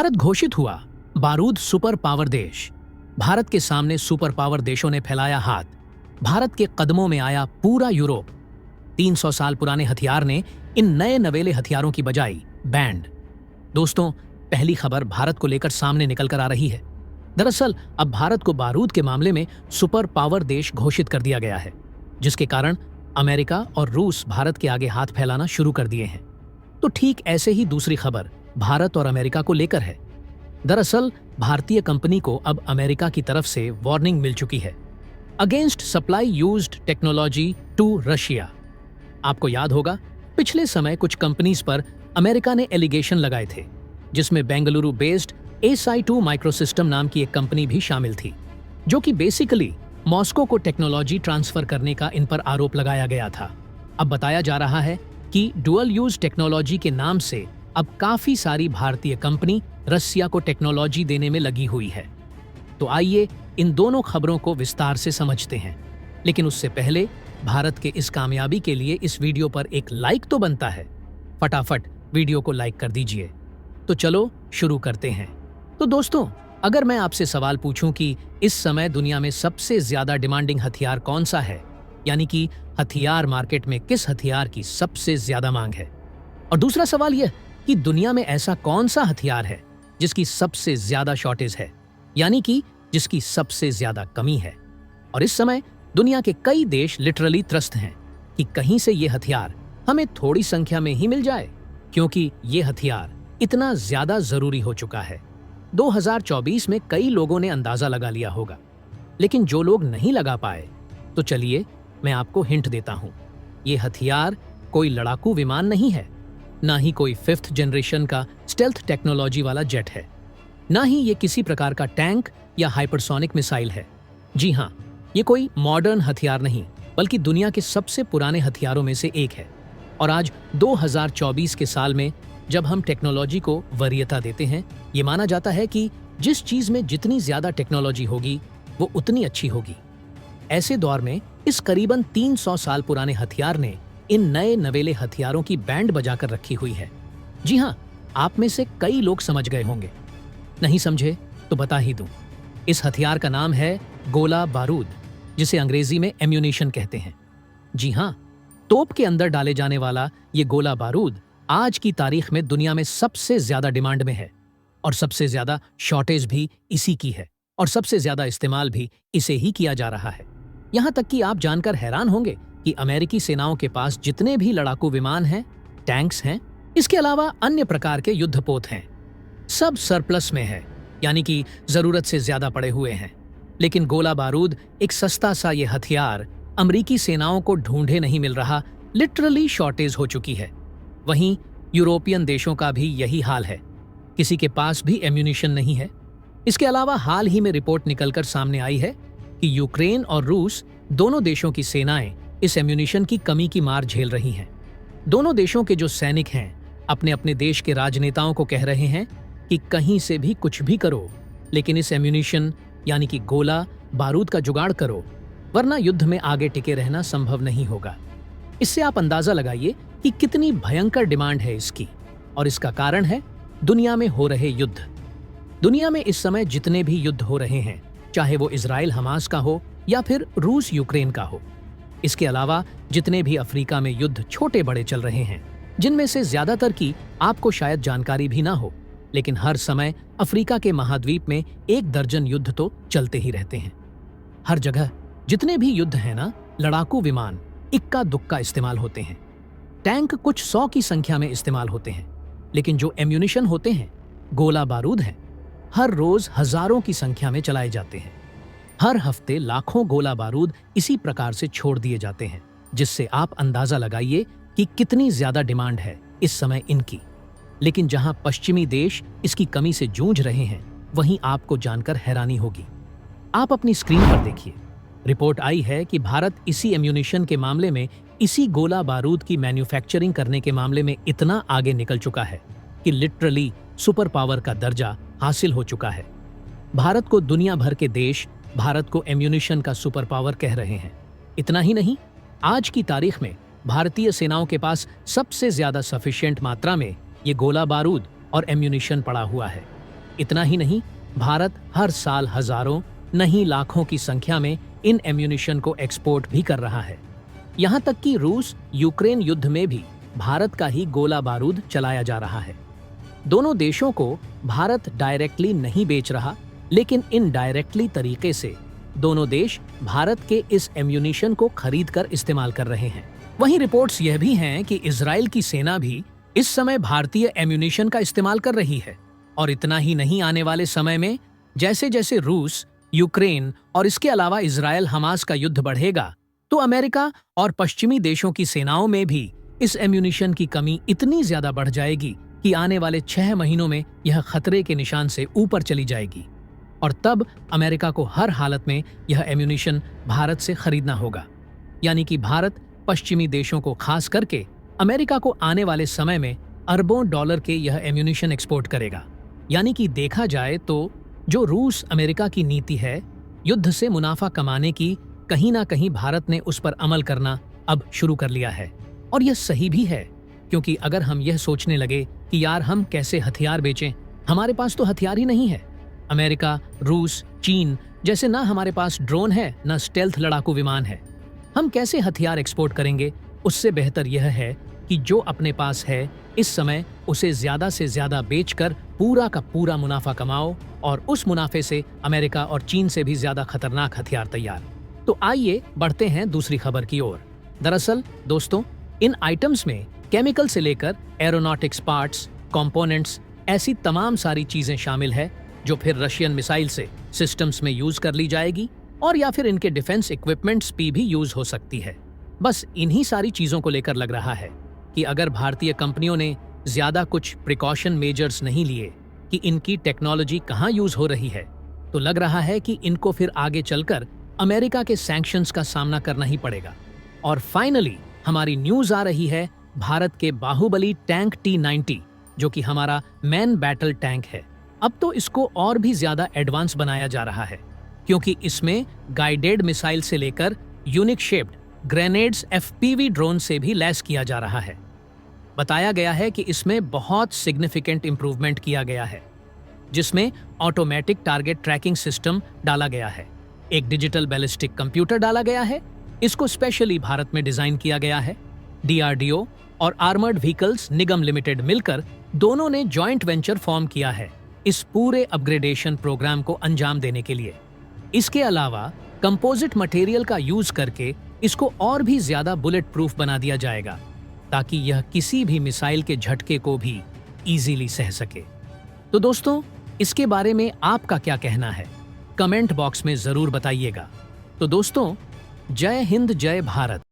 भारत घोषित हुआ बारूद सुपर पावर देश। भारत के सामने सुपर पावर देशों ने फैलाया हाथ। भारत के कदमों में आया पूरा यूरोप। 300 साल पुराने हथियार ने इन नए नवेले हथियारों की बजाई बैंड। दोस्तों, पहली खबर भारत को लेकर सामने निकल कर आ रही है। दरअसल अब भारत को बारूद के मामले में सुपर पावर देश घोषित कर दिया गया है, जिसके कारण अमेरिका और रूस भारत के आगे हाथ फैलाना शुरू कर दिए हैं। तो ठीक ऐसे ही दूसरी खबर भारत और अमेरिका को लेकर है। दरअसल भारतीय कंपनी को अब अमेरिका की तरफ से वार्निंग मिल चुकी है, against supply used technology to Russia. आपको याद होगा, पिछले समय कुछ कंपनीज पर अमेरिका ने एलिगेशन लगाए थे, जिसमें बेंगलुरु बेस्ड SI2 माइक्रोसिस्टम नाम की एक कंपनी भी शामिल थी, जो कि बेसिकली मॉस्को को टेक्नोलॉजी ट्रांसफर करने का इन पर आरोप लगाया गया था। अब बताया जा रहा है कि डुअल यूज टेक्नोलॉजी के नाम से अब काफी सारी भारतीय कंपनी रसिया को टेक्नोलॉजी देने में लगी हुई है। तो आइए इन दोनों खबरों को विस्तार से समझते हैं, लेकिन उससे पहले भारत के इस कामयाबी के लिए इस वीडियो पर एक लाइक तो बनता है। फटाफट वीडियो को लाइक कर दीजिए। तो चलो शुरू करते हैं। तो दोस्तों, अगर मैं आपसे सवाल पूछूं कि इस समय दुनिया में सबसे ज्यादा डिमांडिंग हथियार कौन सा है, यानी कि हथियार मार्केट में किस हथियार की सबसे ज्यादा मांग है, और दूसरा सवाल यह कि दुनिया में ऐसा कौन सा हथियार है जिसकी सबसे ज्यादा शॉर्टेज है, यानी कि जिसकी सबसे ज्यादा कमी है। और इस समय दुनिया के कई देश लिटरली त्रस्त हैं कि कहीं से ये हथियार हमें थोड़ी संख्या में ही मिल जाए, क्योंकि ये हथियार इतना ज्यादा जरूरी हो चुका है। 2024 में कई लोगों ने अंदाजा लगा लिया होगा, लेकिन जो लोग नहीं लगा पाए, तो चलिए मैं आपको हिंट देता हूं। ये हथियार कोई लड़ाकू विमान नहीं है, ना ही कोई 5th जनरेशन का स्टेल्थ टेक्नोलॉजी वाला जेट है, ना ही ये किसी प्रकार का टैंक या हाइपरसोनिक मिसाइल है। जी हाँ, ये कोई मॉडर्न हथियार नहीं, बल्कि दुनिया के सबसे पुराने हथियारों में से एक है। और आज 2024 के साल में जब हम टेक्नोलॉजी को वरीयता देते हैं, ये माना जाता है कि जिस चीज में जितनी ज्यादा टेक्नोलॉजी होगी वो उतनी अच्छी होगी। ऐसे दौर में इस करीबन 300 साल पुराने हथियार ने इन नए नवेले हथियारों की बैंड बजाकर रखी हुई है। जी हाँ, आप में से कई लोग समझ गए होंगे। नहीं समझे तो बता ही दूं। इस हथियार का नाम है गोला बारूद, जिसे अंग्रेजी में एम्यूनिशन कहते हैं। जी हाँ, तोप के अंदर डाले जाने वाला ये गोला बारूद आज की तारीख में दुनिया में सबसे ज्यादा डिमांड में है, और सबसे ज्यादा शॉर्टेज भी इसी की है, और सबसे ज्यादा इस्तेमाल भी इसे ही किया जा रहा है। यहां तक कि आप जानकर हैरान होंगे कि अमेरिकी सेनाओं के पास जितने भी लड़ाकू विमान हैं, टैंक्स हैं, इसके अलावा अन्य प्रकार के युद्धपोत हैं, सब सरप्लस में है, यानी कि जरूरत से ज्यादा पड़े हुए हैं। लेकिन गोला बारूद एक सस्ता सा ये हथियार अमेरिकी सेनाओं को ढूंढे नहीं मिल रहा, लिटरली शॉर्टेज हो चुकी है। वहीं यूरोपियन देशों का भी यही हाल है, किसी के पास भी एम्यूनिशन नहीं है। इसके अलावा हाल ही में रिपोर्ट निकलकर सामने आई है कि यूक्रेन और रूस दोनों देशों की सेनाएं इस एम्यूनिशन की कमी की मार झेल रही हैं। दोनों देशों के जो सैनिक हैं अपने अपने देश के राजनेताओं को कह रहे हैं कि कहीं से भी कुछ भी करो, लेकिन इस एम्यूनिशन यानी कि गोला बारूद का जुगाड़ करो, वरना युद्ध में आगे टिके रहना संभव नहीं होगा। इससे आप अंदाजा लगाइए कि कितनी भयंकर डिमांड है इसकी, और इसका कारण है दुनिया में हो रहे युद्ध। दुनिया में इस समय जितने भी युद्ध हो रहे हैं, चाहे वो इजराइल हमास का हो या फिर रूस यूक्रेन का हो, इसके अलावा जितने भी अफ्रीका में युद्ध छोटे बड़े चल रहे हैं, जिनमें से ज्यादातर की आपको शायद जानकारी भी ना हो, लेकिन हर समय अफ्रीका के महाद्वीप में 1 दर्जन युद्ध तो चलते ही रहते हैं। हर जगह जितने भी युद्ध हैं ना, लड़ाकू विमान इक्का दुक्का इस्तेमाल होते हैं, टैंक कुछ 100 की संख्या में इस्तेमाल होते हैं, लेकिन जो एम्यूनिशन होते हैं, गोला बारूद हैं, हर रोज हजारों की संख्या में चलाए जाते हैं। हर हफ्ते लाखों गोला बारूद इसी प्रकार से छोड़ दिए जाते हैं, जिससे आप अंदाजा लगाइए कि कितनी ज्यादा डिमांड है इस समय इनकी। लेकिन जहां पश्चिमी देश इसकी कमी से जूझ रहे हैं, वहीं आपको जानकर हैरानी होगी। आप अपनी स्क्रीन पर देखिए, रिपोर्ट आई है कि भारत इसी एम्यूनिशन के मामले में, इसी गोला बारूद की मैन्युफैक्चरिंग करने के मामले में इतना आगे निकल चुका है कि लिटरली सुपर पावर का दर्जा हासिल हो चुका है। भारत को दुनिया भर के देश भारत को एम्यूनिशन का सुपर पावर कह रहे हैं। इतना ही नहीं, आज की तारीख में भारतीय सेनाओं के पास सबसे ज्यादा सफिशिएंट मात्रा में ये गोला बारूद और एम्यूनिशन पड़ा हुआ है। इतना ही नहीं, भारत हर साल हजारों नहीं लाखों की संख्या में इन एम्यूनिशन को एक्सपोर्ट भी कर रहा है। यहाँ तक कि रूस यूक्रेन युद्ध में भी भारत का ही गोला बारूद चलाया जा रहा है। दोनों देशों को भारत डायरेक्टली नहीं बेच रहा, लेकिन इनडायरेक्टली तरीके से दोनों देश भारत के इस एम्यूनिशन को खरीद कर इस्तेमाल कर रहे हैं। वहीं रिपोर्ट्स यह भी हैं कि इजराइल की सेना भी इस समय भारतीय एम्यूनिशन का इस्तेमाल कर रही है। और इतना ही नहीं, आने वाले समय में जैसे जैसे रूस, यूक्रेन और इसके अलावा इजराइल हमास का युद्ध बढ़ेगा, तो अमेरिका और पश्चिमी देशों की सेनाओं में भी इस एम्यूनिशन की कमी इतनी ज्यादा बढ़ जाएगी कि आने वाले 6 महीनों में यह खतरे के निशान से ऊपर चली जाएगी। और तब अमेरिका को हर हालत में यह एम्यूनिशन भारत से खरीदना होगा। यानी कि भारत पश्चिमी देशों को खास करके अमेरिका को आने वाले समय में अरबों डॉलर के यह एम्यूनिशन एक्सपोर्ट करेगा। यानी कि देखा जाए तो जो रूस अमेरिका की नीति है, युद्ध से मुनाफा कमाने की, कहीं ना कहीं भारत ने उस पर अमल करना अब शुरू कर लिया है। और यह सही भी है, क्योंकि अगर हम यह सोचने लगे कि यार हम कैसे हथियार बेचें, हमारे पास तो हथियार ही नहीं है। अमेरिका, रूस, चीन जैसे ना हमारे पास ड्रोन है, ना स्टेल्थ लड़ाकू विमान है, हम कैसे हथियार एक्सपोर्ट करेंगे? उससे बेहतर यह है कि जो अपने पास है इस समय उसे ज्यादा से ज्यादा बेचकर पूरा का पूरा मुनाफा कमाओ, और उस मुनाफे से अमेरिका और चीन से भी ज्यादा खतरनाक हथियार तैयार। तो आइए बढ़ते हैं दूसरी खबर की ओर। दरअसल दोस्तों, इन आइटम्स में केमिकल से लेकर एरोनॉटिक्स पार्ट्स, कंपोनेंट्स, ऐसी तमाम सारी चीजें शामिल है जो फिर रशियन मिसाइल से सिस्टम्स में यूज कर ली जाएगी, और या फिर इनके डिफेंस इक्विपमेंट्स पे भी यूज हो सकती है। बस इन्हीं सारी चीजों को लेकर लग रहा है कि अगर भारतीय कंपनियों ने ज्यादा कुछ प्रिकॉशन मेजर्स नहीं लिए कि इनकी टेक्नोलॉजी कहाँ यूज हो रही है, तो लग रहा है कि इनको फिर आगे चलकर अमेरिका के सैंक्शंस का सामना करना ही पड़ेगा। और फाइनली हमारी न्यूज आ रही है भारत के बाहुबली टैंक T-90, जो कि हमारा मैन बैटल टैंक है। अब तो इसको और भी ज्यादा एडवांस बनाया जा रहा है, क्योंकि इसमें गाइडेड मिसाइल से लेकर unique shaped grenades FPV drone से भी लैस किया जा रहा है। बताया गया है कि इसमें बहुत सिग्निफिकेंट इंप्रूवमेंट किया गया है, जिसमें ऑटोमेटिक टारगेट ट्रैकिंग सिस्टम डाला गया है, एक डिजिटल बैलिस्टिक कंप्यूटर डाला गया है। इसको स्पेशली भारत में डिजाइन किया गया है। DRDO और आर्मर्ड व्हीकल्स निगम लिमिटेड मिलकर दोनों ने जॉइंट वेंचर फॉर्म किया है इस पूरे अपग्रेडेशन प्रोग्राम को अंजाम देने के लिए। इसके अलावा कंपोजिट मटेरियल का यूज करके इसको और भी ज्यादा बुलेट प्रूफ बना दिया जाएगा, ताकि यह किसी भी मिसाइल के झटके को भी इजीली सह सके। तो दोस्तों, इसके बारे में आपका क्या कहना है? कमेंट बॉक्स में जरूर बताइएगा। तो दोस्तों, जय हिंद, जय भारत।